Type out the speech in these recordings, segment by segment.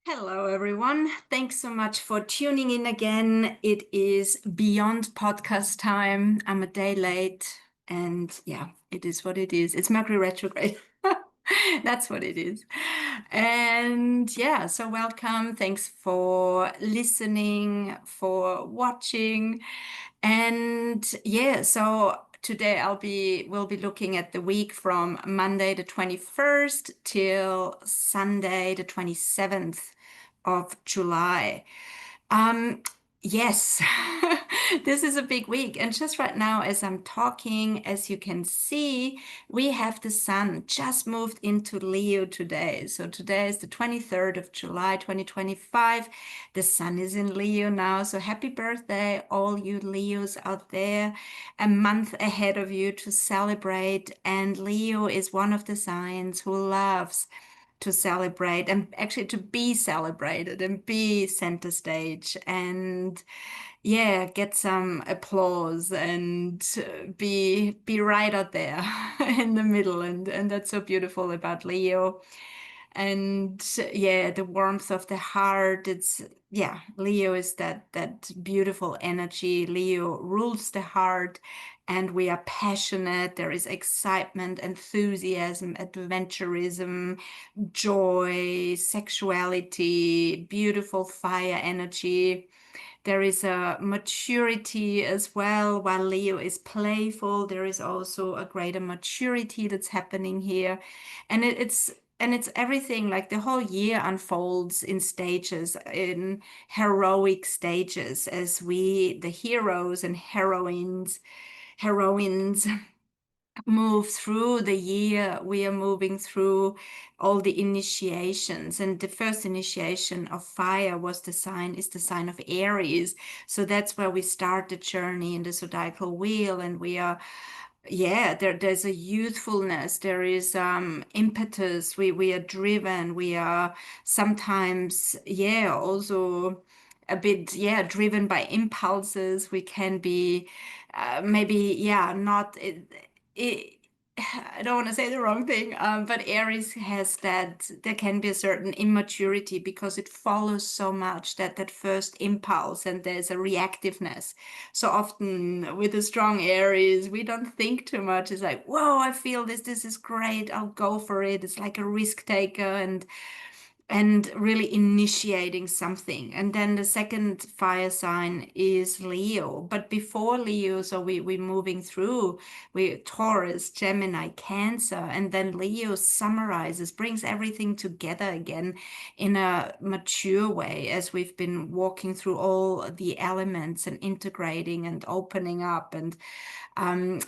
Hello, everyone. Thanks so much for tuning in again. It is beyond podcast time. I'm a day late, and yeah, it is what it is. It's Mercury retrograde. That's what it is. And yeah, so welcome. Thanks for listening, for watching. And yeah, so today we'll be looking at the week from Monday the 21st till Sunday the 27th of July. Um, yes, this is a big week. And just right now, as I'm talking, as you can see, we have the sun just moved into Leo today. So today is the 23rd of July, 2025. The sun is in Leo now. So happy birthday, all you Leos out there. A month ahead of you to celebrate. And Leo is one of the signs who loves to celebrate and actually to be celebrated and be center stage and yeah, get some applause and be right out there in the middle, and that's so beautiful about Leo. And yeah, the warmth of the heart. It's yeah, Leo is that beautiful energy. Leo rules the heart, and we are passionate. There is excitement, enthusiasm, adventurism, joy, sexuality, beautiful fire energy. There is a maturity as well. While Leo is playful, there is also a greater maturity that's happening here. And it's everything, like the whole year unfolds in stages, in heroic stages, as we, the heroes and heroines move through the year. We are moving through all the initiations, and the first initiation of fire is the sign of Aries. So that's where we start the journey in the zodiacal wheel, and we are yeah, there's a youthfulness, there is impetus, we are driven, we are sometimes yeah, also a bit yeah, driven by impulses. We can be maybe yeah, not it, I don't want to say the wrong thing, but Aries has that. There can be a certain immaturity because it follows so much that first impulse, and there's a reactiveness. So often with a strong Aries, we don't think too much. It's like, whoa, I feel this. This is great. I'll go for it. It's like a risk taker, and really initiating something. And then the second fire sign is Leo. But before Leo, so we're moving through, we Taurus, Gemini, Cancer, and then Leo summarizes, brings everything together again in a mature way as we've been walking through all the elements and integrating and opening up. And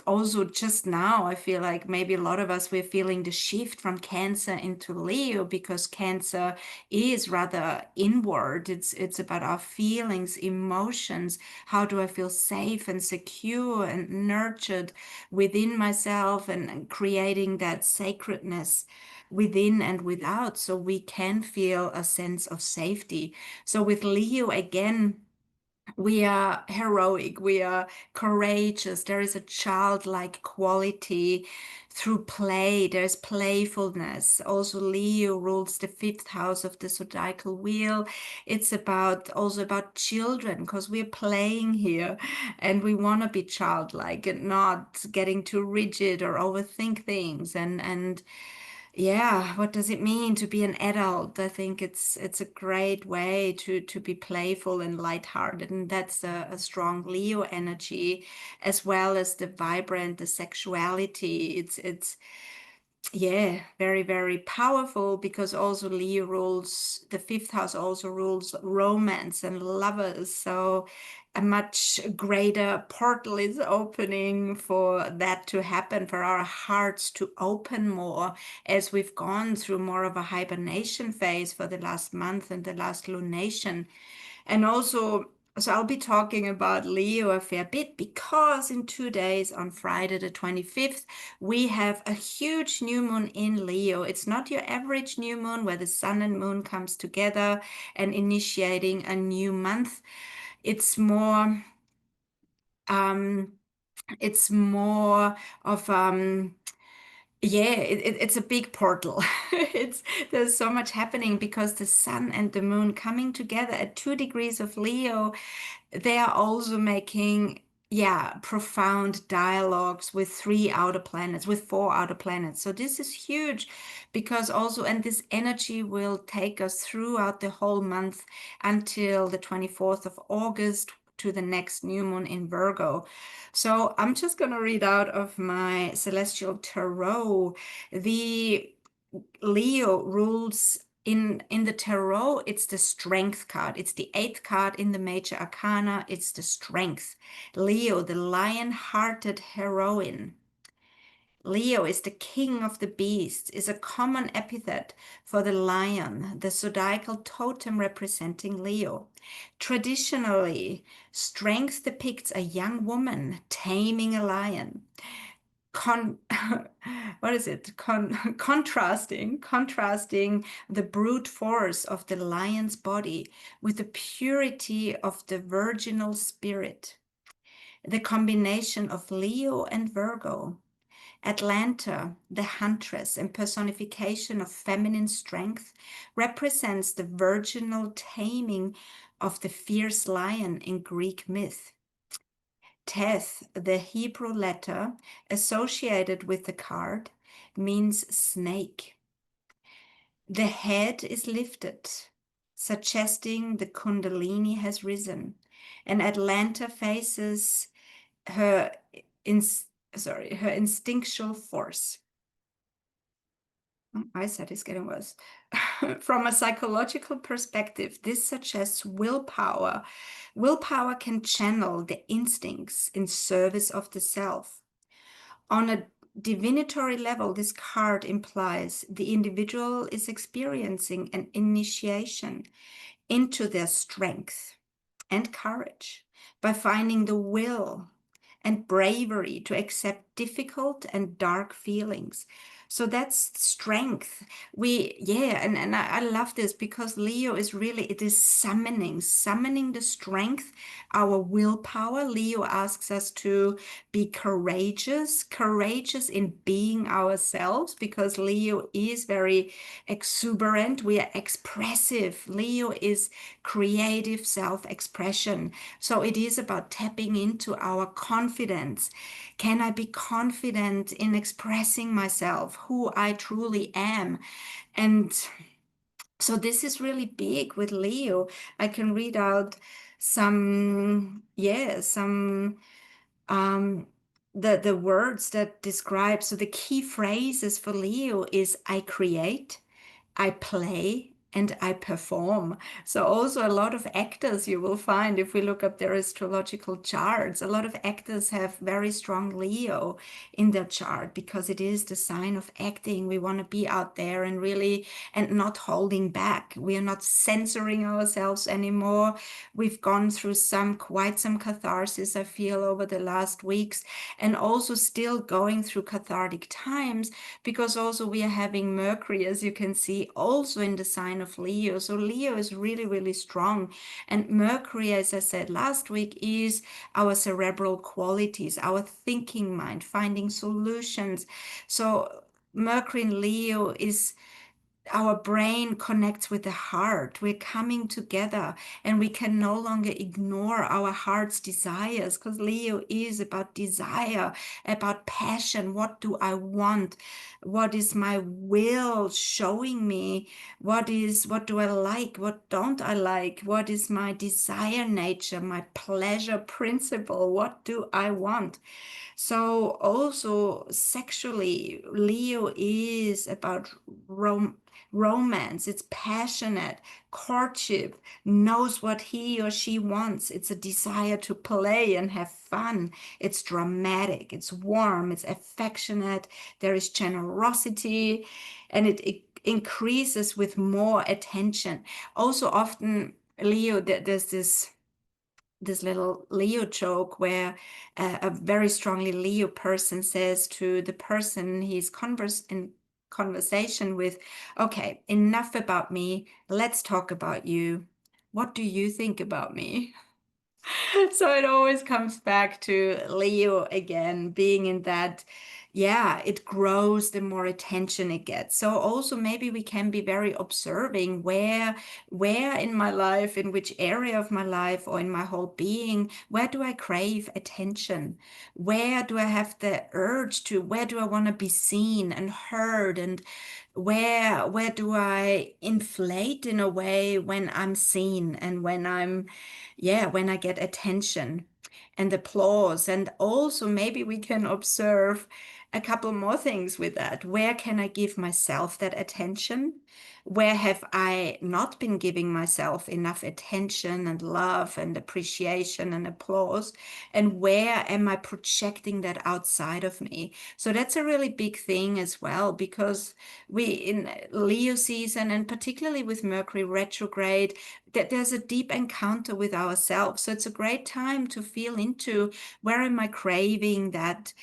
also, just now, I feel like maybe a lot of us, we're feeling the shift from Cancer into Leo because Cancer is rather inward. It's about our feelings, emotions. How do I feel safe and secure and nurtured within myself, and creating that sacredness within and without, so we can feel a sense of safety. So with Leo again, we are heroic, we are courageous. There is a childlike quality through play. There's playfulness. Also, Leo rules the fifth house of the zodiacal wheel. It's about also about children because we're playing here, and we want to be childlike and not getting too rigid or overthink things. And yeah, what does it mean to be an adult? I think it's a great way to be playful and lighthearted, and that's a strong Leo energy, as well as the vibrant, the sexuality. It's yeah, very, very powerful because also Leo rules, the fifth house also rules romance and lovers. So a much greater portal is opening for that to happen, for our hearts to open more as we've gone through more of a hibernation phase for the last month and the last lunation. And also, so I'll be talking about Leo a fair bit because in 2 days, on Friday the 25th, we have a huge new moon in Leo. It's not your average new moon where the sun and moon comes together and initiating a new month. It's more um it's more of Yeah, it's a big portal. It's there's so much happening because the sun and the moon coming together at 2 degrees of Leo, they are also making, yeah, profound dialogues with three outer planets, with four outer planets. So this is huge because also, and this energy will take us throughout the whole month until the 24th of August to the next new moon in Virgo. So I'm just going to read out of my celestial tarot. The Leo rules in the tarot, it's the strength card. It's the eighth card in the major arcana. It's the strength. Leo, the lion-hearted heroine. Leo is the king of the beasts, is a common epithet for the lion, the zodiacal totem representing Leo. Traditionally, strength depicts a young woman taming a lion. Con what is it? Contrasting the brute force of the lion's body with the purity of the virginal spirit. The combination of Leo and Virgo. Atlanta, the huntress and personification of feminine strength, represents the virginal taming of the fierce lion in Greek myth. Teth, the Hebrew letter associated with the card, means snake. The head is lifted, suggesting the Kundalini has risen, and Atlanta faces her her instinctual force. My eyesight is getting worse. From a psychological perspective, this suggests willpower. Willpower can channel the instincts in service of the self. On a divinatory level, this card implies the individual is experiencing an initiation into their strength and courage by finding the will and bravery to accept difficult and dark feelings. So that's strength. And I love this because Leo is really, it is summoning the strength, our willpower. Leo asks us to be courageous in being ourselves because Leo is very exuberant. We are expressive. Leo is creative self-expression. So it is about tapping into our confidence. Can I be confident in expressing myself, who I truly am? And so this is really big with Leo. I can read out some um the words that describe. So the key phrases for Leo is I create, I play, and I perform. So also a lot of actors you will find if we look up their astrological charts, a lot of actors have very strong Leo in their chart because it is the sign of acting. We want to be out there and really and not holding back. We are not censoring ourselves anymore. We've gone through quite some catharsis, I feel, over the last weeks, and also still going through cathartic times because also we are having Mercury, as you can see, also in the sign of Leo. So Leo is really, really strong. And Mercury, as I said last week, is our cerebral qualities, our thinking mind, finding solutions. So Mercury in Leo is our brain connects with the heart. We're coming together and we can no longer ignore our heart's desires because Leo is about desire, about passion. What do I want? What is my will showing me? What do I like? What don't I like? What is my desire nature, my pleasure principle? What do I want? So also sexually, Leo is about romance. It's passionate, courtship, knows what he or she wants. It's a desire to play and have fun. It's dramatic, it's warm, it's affectionate. There is generosity, and it increases with more attention. Also, often Leo, there's this little Leo joke where a very strongly Leo person says to the person he's in conversation with, okay, enough about me. Let's talk about you. What do you think about me? So it always comes back to Leo again, being in that, yeah, it grows the more attention it gets. So also maybe we can be very observing where in my life, in which area of my life or in my whole being, where do I crave attention? Where do I have the urge to, where do I want to be seen and heard? And where do I inflate in a way when I'm seen and when when I get attention and applause. And also maybe we can observe a couple more things with that. Where can I give myself that attention? Where have I not been giving myself enough attention and love and appreciation and applause? And where am I projecting that outside of me? So that's a really big thing as well, because we in Leo season, and particularly with Mercury retrograde, that there's a deep encounter with ourselves. So it's a great time to feel into where am I craving that,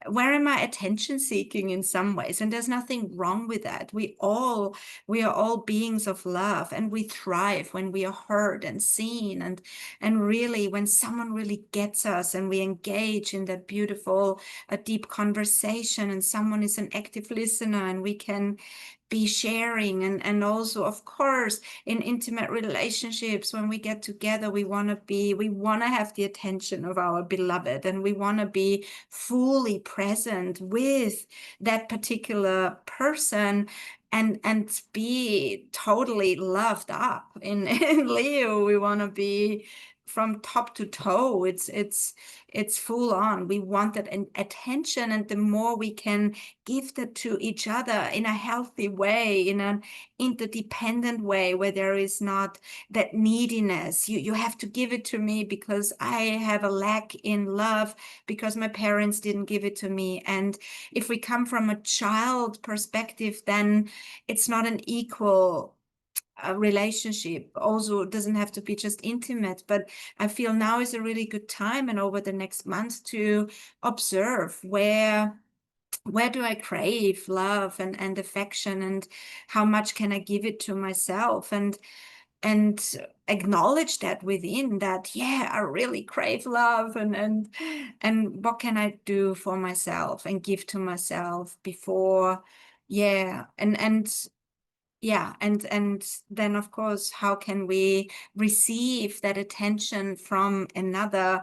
where am I attention seeking in some ways? And there's nothing wrong with that. We are all beings of love, and we thrive when we are heard and seen, and really when someone really gets us and we engage in that beautiful, a deep conversation, and someone is an active listener and we can be sharing. And also, of course, in intimate relationships, when we get together, we want to have the attention of our beloved, and we want to be fully present with that particular person, and be totally loved up. In Leo, we want to be from top to toe. It's full on. We want that attention, and the more we can give that to each other in a healthy way, in an interdependent way, where there is not that neediness. You have to give it to me because I have a lack in love, because my parents didn't give it to me. And if we come from a child perspective, then it's not an equal relationship. Also, it doesn't have to be just intimate, but I feel now is a really good time, and over the next month, to observe where do I crave love and affection, and how much can I give it to myself, and acknowledge that within that, yeah, I really crave love, and what can I do for myself and give to myself before, yeah, and then of course, how can we receive that attention from another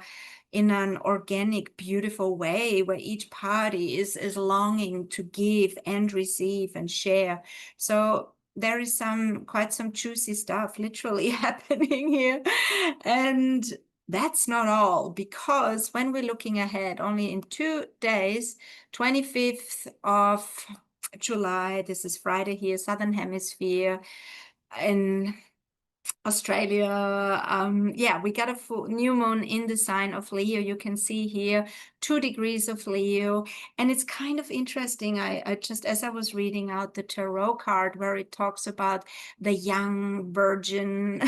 in an organic, beautiful way, where each party is longing to give and receive and share. So there is quite some juicy stuff literally happening here. And that's not all, because when we're looking ahead, only in 2 days, 25th of July, this is Friday here, Southern Hemisphere, in Australia. Yeah, we got a full new moon in the sign of Leo. You can see here 2 degrees of Leo. And it's kind of interesting. I just, as I was reading out the tarot card where it talks about the young virgin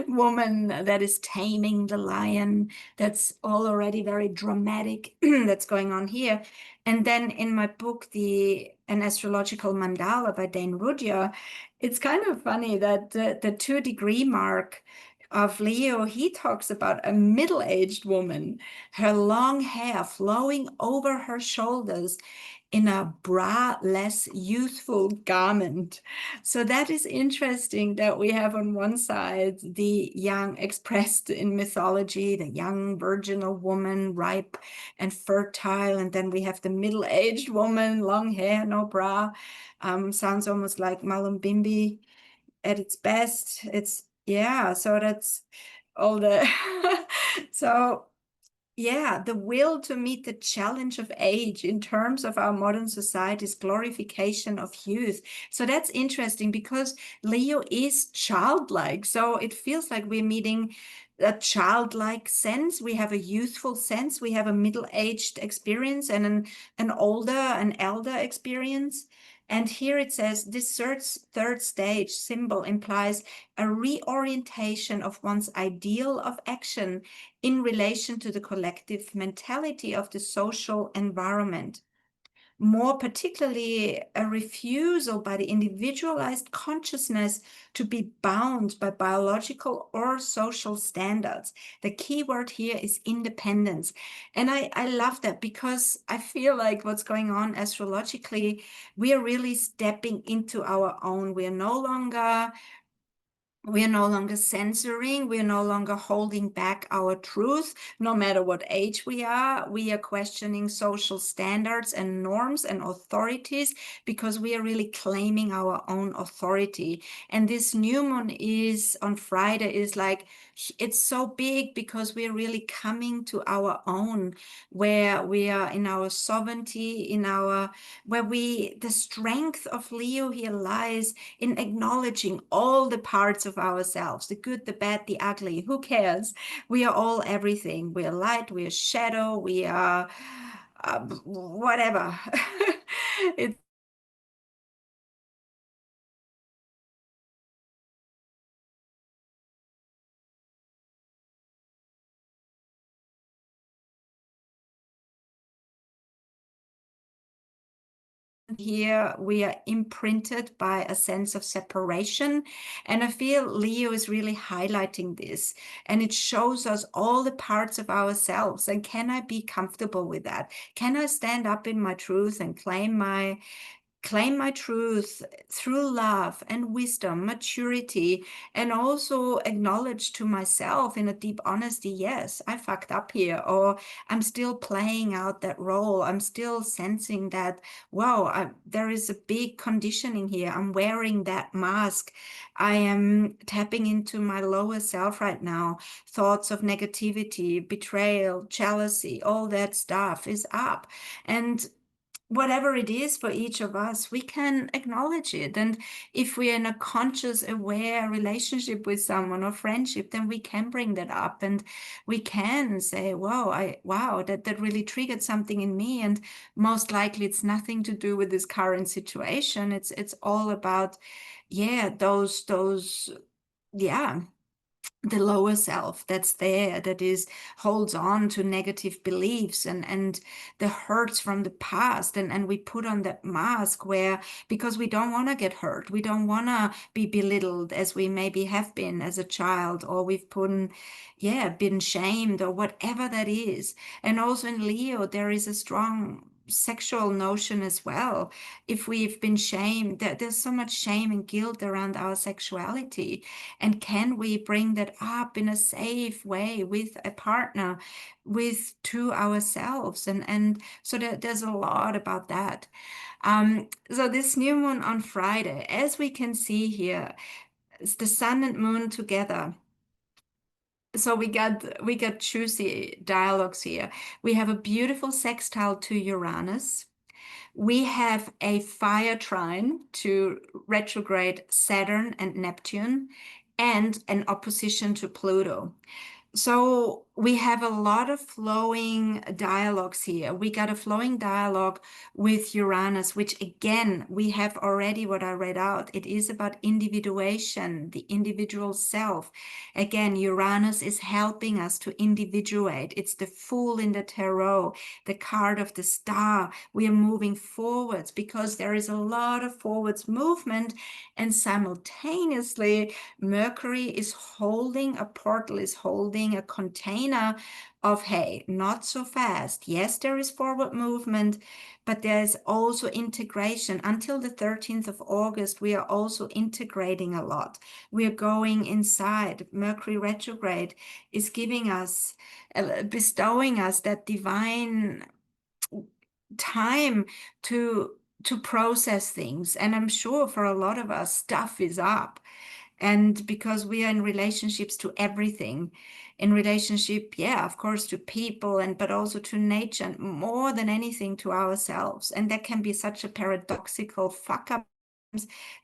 woman that is taming the lion, that's all already very dramatic that's going on here. And then in my book, An Astrological Mandala by Dane Rudhyar, it's kind of funny that the 2 degree mark of Leo, he talks about a middle-aged woman, her long hair flowing over her shoulders in a bra-less youthful garment. So that is interesting, that we have on one side the young, expressed in mythology, the young virginal woman, ripe and fertile, and then we have the middle-aged woman, long hair, no bra. Sounds almost like Malumbimbi at its best. It's, yeah, so that's all the so yeah, the will to meet the challenge of age in terms of our modern society's glorification of youth. So that's interesting, because Leo is childlike. So it feels like we're meeting a childlike sense. We have a youthful sense. We have a middle-aged experience and an elder experience. And here it says this third stage symbol implies a reorientation of one's ideal of action in relation to the collective mentality of the social environment. more particularly a refusal by the individualized consciousness to be bound by biological or social standards. The key word here is independence. And I love that because I feel like what's going on astrologically, we are really stepping into our own. We are no longer censoring. We are no longer holding back our truth, no matter what age we are. We are questioning social standards and norms and authorities because we are really claiming our own authority. And this new moon is on Friday is like, it's so big because we are really coming to our own, where we are in our sovereignty, the strength of Leo here lies in acknowledging all the parts of ourselves, the good, the bad, the ugly. Who cares? We are all everything. We are light, we are shadow, we are whatever. It's here we are imprinted by a sense of separation, and I feel Leo is really highlighting this, and it shows us all the parts of ourselves. And can I be comfortable with that? Can I stand up in my truth and claim my truth through love and wisdom, maturity, and also acknowledge to myself in a deep honesty, yes, I fucked up here, or I'm still playing out that role. I'm still sensing that, wow, there is a big conditioning here. I'm wearing that mask. I am tapping into my lower self right now. Thoughts of negativity, betrayal, jealousy, all that stuff is up. And whatever it is for each of us, we can acknowledge it. And if we're in a conscious, aware relationship with someone or friendship, then we can bring that up and we can say, wow, that really triggered something in me. And most likely it's nothing to do with this current situation. It's all about, yeah, yeah, the lower self that's there, that is holds on to negative beliefs and the hurts from the past, and we put on that mask where, because we don't want to get hurt, we don't want to be belittled as we maybe have been as a child, or we've been shamed or whatever that is. And also in Leo there is a strong sexual notion as well. If we've been shamed, there's so much shame and guilt around our sexuality, and can we bring that up in a safe way with a partner, with to ourselves? And so there's a lot about that. So this new moon on Friday, as we can see here, it's the sun and moon together. So we got juicy dialogues here. We have a beautiful sextile to Uranus. We have a fire trine to retrograde Saturn and Neptune, and an opposition to Pluto. So we have a lot of flowing dialogues here. We got a flowing dialogue with Uranus, which again, we have already what I read out. It is about individuation, the individual self. Again, Uranus is helping us to individuate. It's the Fool in the tarot, the card of the star. We are moving forwards because there is a lot of forwards movement, and simultaneously, Mercury is holding a portal, is holding a container of, hey, not so fast. Yes, there is forward movement, but there's also integration. Until the 13th of August, we are also integrating a lot. We are going inside. Mercury retrograde is giving us, bestowing us that divine time to process things. And I'm sure for a lot of us, stuff is up. And because we are in relationships to everything, in relationship, yeah, of course, to people, and but also to nature, and more than anything to ourselves. And that can be such a paradoxical fuck up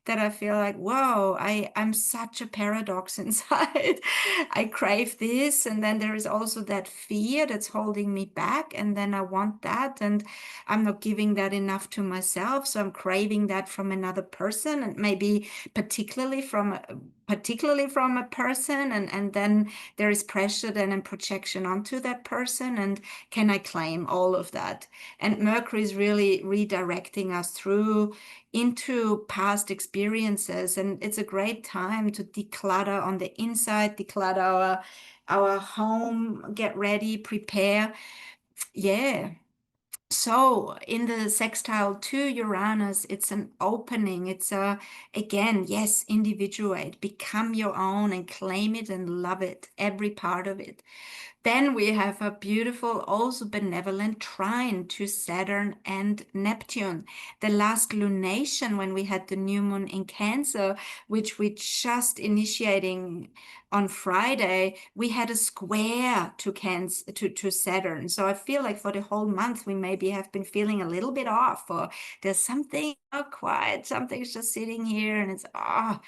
that I feel like, whoa, I'm such a paradox inside. I crave this, and then there is also that fear that's holding me back, and then I want that, and I'm not giving that enough to myself, so I'm craving that from another person, and maybe particularly from a particularly from a person, and then there is pressure then and projection onto that person, and can I claim all of that? And Mercury is really redirecting us through into past experiences, and it's a great time to declutter on the inside, declutter our home, get ready, prepare. Yeah. So in the sextile to Uranus, it's an opening. It's a, again, yes, individuate, become your own and claim it and love it, every part of it. Then we have a beautiful, also benevolent trine to Saturn and Neptune. The last lunation, when we had the new moon in Cancer, which we just initiating on Friday, we had a square to Cancer to Saturn. So I feel like for the whole month we maybe have been feeling a little bit off, or there's something not quiet, something's just sitting here and it's a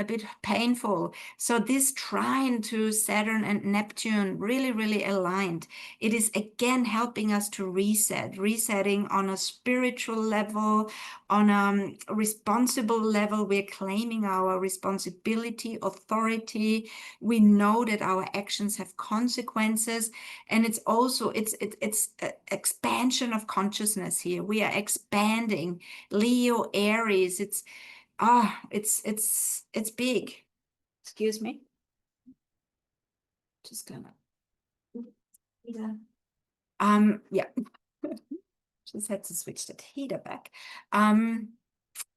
bit painful. So this trine to Saturn and Neptune really, really aligned. It is again helping us to resetting on a spiritual level, on a responsible level. We're claiming our responsibility, authority. We know that our actions have consequences, and it's also it's expansion of consciousness here. We are expanding. Leo, Aries. It's big. Excuse me. Just gonna. Yeah. Yeah. Just had to switch that heater back.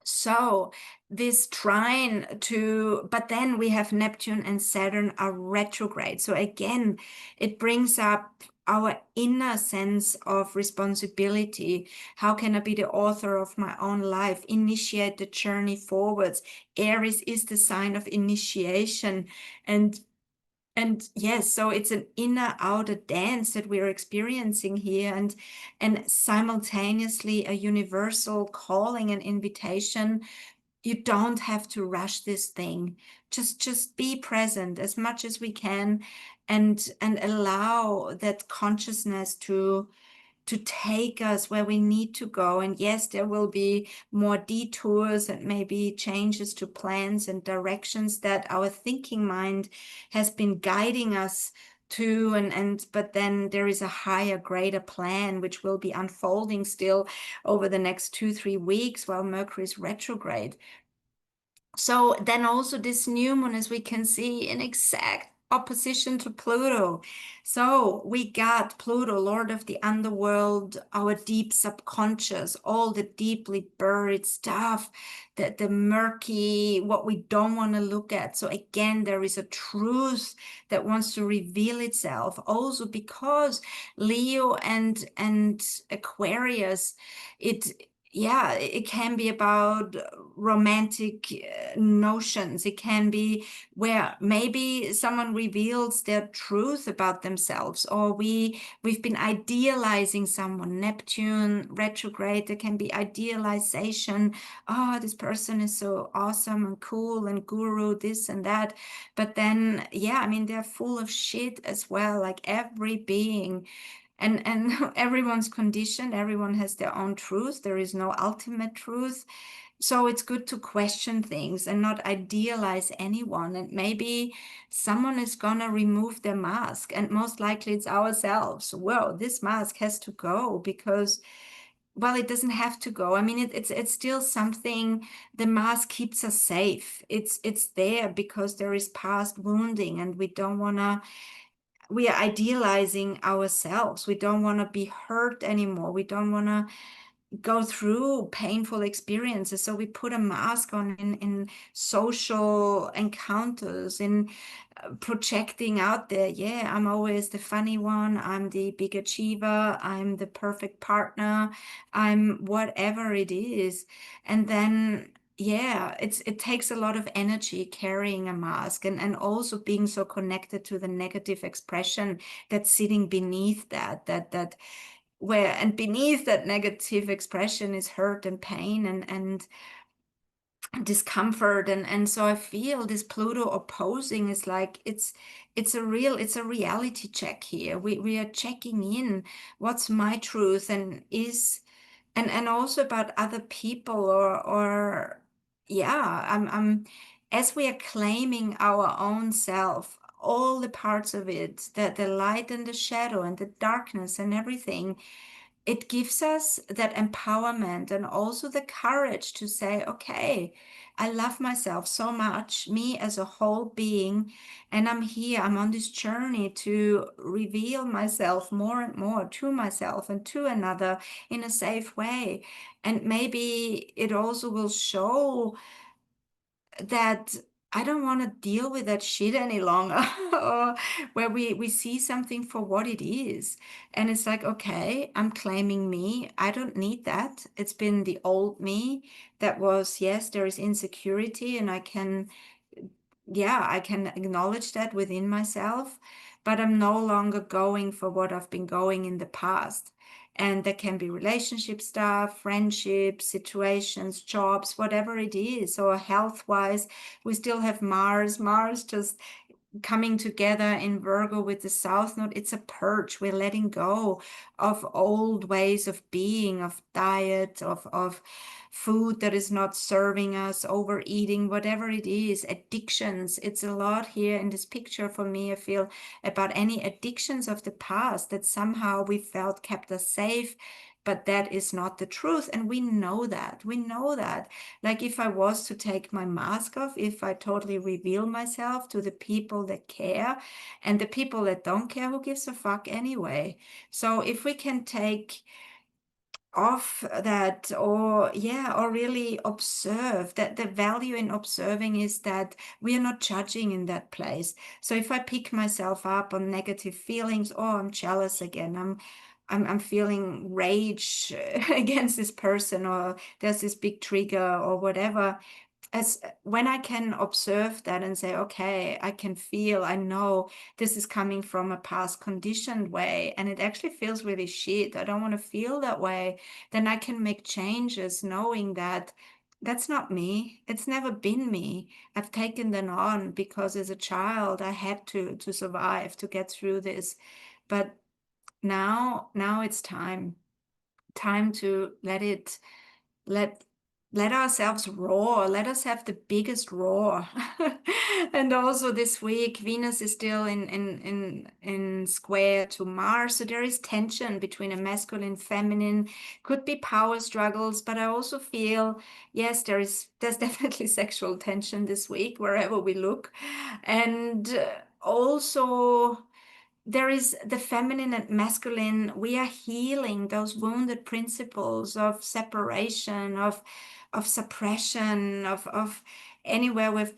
So this trine to, but then we have Neptune and Saturn are retrograde. So again, it brings up our inner sense of responsibility. How can I be the author of my own life? Initiate the journey forwards. Aries is the sign of initiation. And yes, so it's an inner outer dance that we're experiencing here, and simultaneously a universal calling and invitation. You don't have to rush this thing. Just be present as much as we can, and allow that consciousness to take us where we need to go. And yes, there will be more detours and maybe changes to plans and directions that our thinking mind has been guiding us to, and but then there is a higher, greater plan which will be unfolding still over the next 2-3 weeks while Mercury is retrograde. So then also this new moon, as we can see, in exact opposition to Pluto. So we got Pluto, Lord of the underworld, our deep subconscious, all the deeply buried stuff, the murky, what we don't want to look at. So again, there is a truth that wants to reveal itself. Also because Leo and Aquarius, it yeah, it can be about romantic notions. It can be where maybe someone reveals their truth about themselves, or we've been idealizing someone. Neptune retrograde, there can be idealization. Oh, this person is so awesome and cool and guru, this and that. But then, yeah, I mean, they're full of shit as well, like every being. And everyone's conditioned, everyone has their own truth. There is no ultimate truth. So it's good to question things and not idealize anyone. And maybe someone is gonna remove their mask, and most likely it's ourselves. Whoa, this mask has to go because, well, it doesn't have to go. I mean, it's still something. The mask keeps us safe. It's there because there is past wounding, and we are idealizing ourselves. We don't want to be hurt anymore. We don't want to go through painful experiences. So we put a mask on in social encounters, in projecting out there. Yeah, I'm always the funny one. I'm the big achiever. I'm the perfect partner. I'm whatever it is. And then yeah, it takes a lot of energy carrying a mask, and also being so connected to the negative expression that's sitting beneath that where, and beneath that negative expression is hurt and pain and discomfort. And so I feel this Pluto opposing is like it's a reality check here. We are checking in what's my truth, and also about other people, or yeah, I'm as we are claiming our own self, all the parts of it, the light and the shadow and the darkness and everything, it gives us that empowerment and also the courage to say, okay, I love myself so much, me as a whole being, and I'm here, I'm on this journey to reveal myself more and more to myself and to another in a safe way. And maybe it also will show that I don't want to deal with that shit any longer, or where we see something for what it is. And it's like, okay, I'm claiming me. I don't need that. It's been the old me that was, yes, there is insecurity, and I can acknowledge that within myself, but I'm no longer going for what I've been going in the past. And there can be relationship stuff, friendships, situations, jobs, whatever it is, or health wise. We still have Mars. Mars just coming together in Virgo with the South Node. It's a purge. We're letting go of old ways of being, of diet, of food that is not serving us, overeating, whatever it is, addictions. It's a lot here in this picture for me, I feel, about any addictions of the past that somehow we felt kept us safe. But that is not the truth. And we know that. We know that. Like if I was to take my mask off, if I totally reveal myself to the people that care and the people that don't care, who gives a fuck anyway? So if we can take off that, or really observe that, the value in observing is that we are not judging in that place. So if I pick myself up on negative feelings, oh, I'm jealous again, I'm feeling rage against this person, or there's this big trigger or whatever, as when I can observe that and say, okay, I can feel, I know this is coming from a past conditioned way, and it actually feels really shit. I don't want to feel that way. Then I can make changes knowing that that's not me. It's never been me. I've taken them on because as a child I had to survive, to get through this. But now it's time to let let ourselves roar. Let us have the biggest roar. And also this week Venus is still in square to Mars, so there is tension between a masculine feminine, could be power struggles, but I also feel, yes, there's definitely sexual tension this week wherever we look. And also there is the feminine and masculine. We are healing those wounded principles of separation, of suppression, of anywhere we've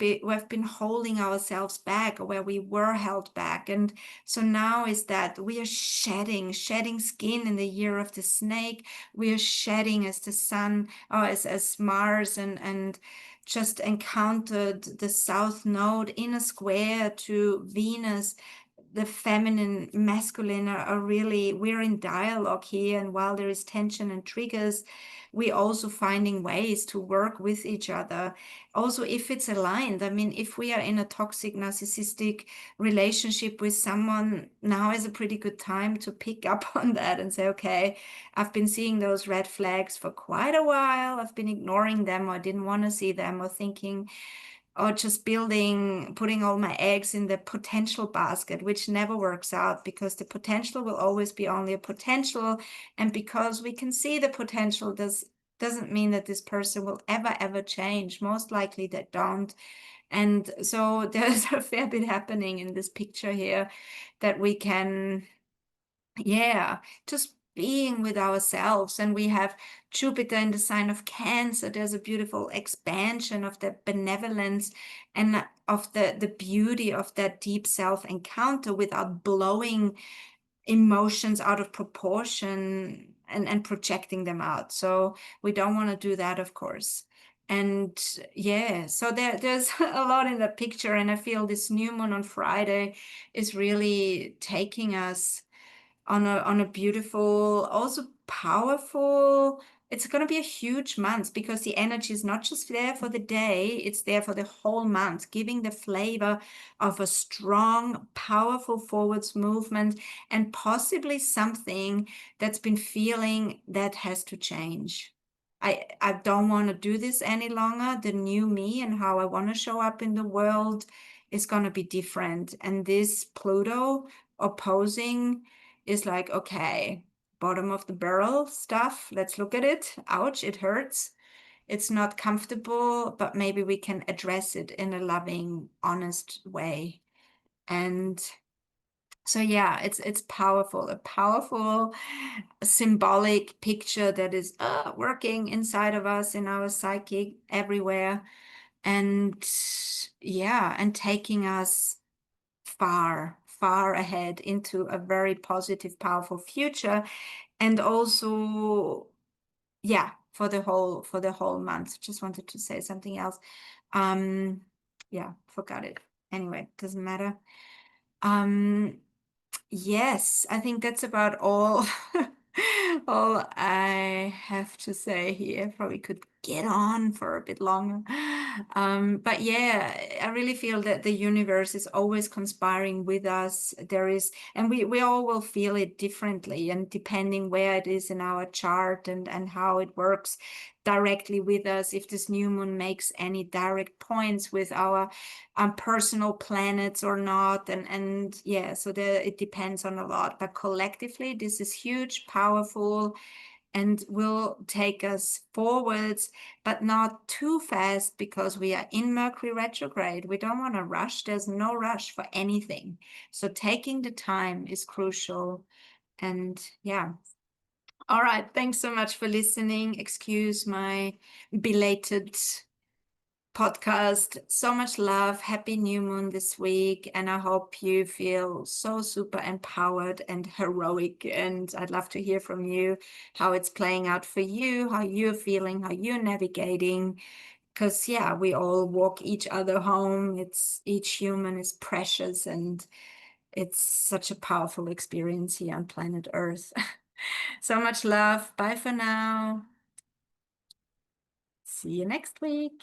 been holding ourselves back, or where we were held back. And so now is that we are shedding skin in the year of the snake. We are shedding as the sun, or as Mars and just encountered the South Node in a square to Venus. The feminine, masculine are really, we're in dialogue here. And while there is tension and triggers, we also finding ways to work with each other. Also, if it's aligned, I mean, if we are in a toxic, narcissistic relationship with someone, now is a pretty good time to pick up on that and say, okay, I've been seeing those red flags for quite a while. I've been ignoring them, or didn't want to see them, or thinking, or just putting all my eggs in the potential basket, which never works out, because the potential will always be only a potential. And because we can see the potential doesn't mean that this person will ever change. Most likely they don't. And so there's a fair bit happening in this picture here that we can, yeah, just being with ourselves. And we have Jupiter in the sign of Cancer. There's a beautiful expansion of the benevolence and of the beauty of that deep self encounter without blowing emotions out of proportion and projecting them out. So we don't want to do that, of course. And yeah, so there's a lot in the picture. And I feel this new moon on Friday is really taking us on a beautiful, also powerful. It's going to be a huge month, because the energy is not just there for the day, it's there for the whole month, giving the flavor of a strong, powerful forwards movement, and possibly something that's been feeling that has to change. I don't want to do this any longer. The new me and how I want to show up in the world is going to be different. And this Pluto opposing is like, okay, bottom of the barrel stuff. Let's look at it. Ouch, it hurts. It's not comfortable, but maybe we can address it in a loving, honest way. And so yeah, it's powerful, a powerful symbolic picture that is working inside of us, in our psyche, everywhere. And yeah, and taking us far, far ahead into a very positive, powerful future. And also, yeah, for the whole month. Just wanted to say something else. Um, yeah, forgot it. Anyway, doesn't matter. Um, Yes, I think that's about all all I have to say here. Probably could get on for a bit longer. But yeah, I really feel that the universe is always conspiring with us. There is, and we all will feel it differently, and depending where it is in our chart and how it works directly with us, if this new moon makes any direct points with our personal planets or not, and yeah, so it depends on a lot, but collectively this is huge, powerful, and will take us forwards, but not too fast, because we are in Mercury retrograde. We don't want to rush. There's no rush for anything, so taking the time is crucial. And yeah, all right, thanks so much for listening. Excuse my belated podcast. So much love. Happy new moon this week. And I hope you feel so super empowered and heroic. And I'd love to hear from you how it's playing out for you, how you're feeling, how you're navigating. Because, yeah, we all walk each other home. Each human is precious, and it's such a powerful experience here on planet Earth. So much love. Bye for now. See you next week.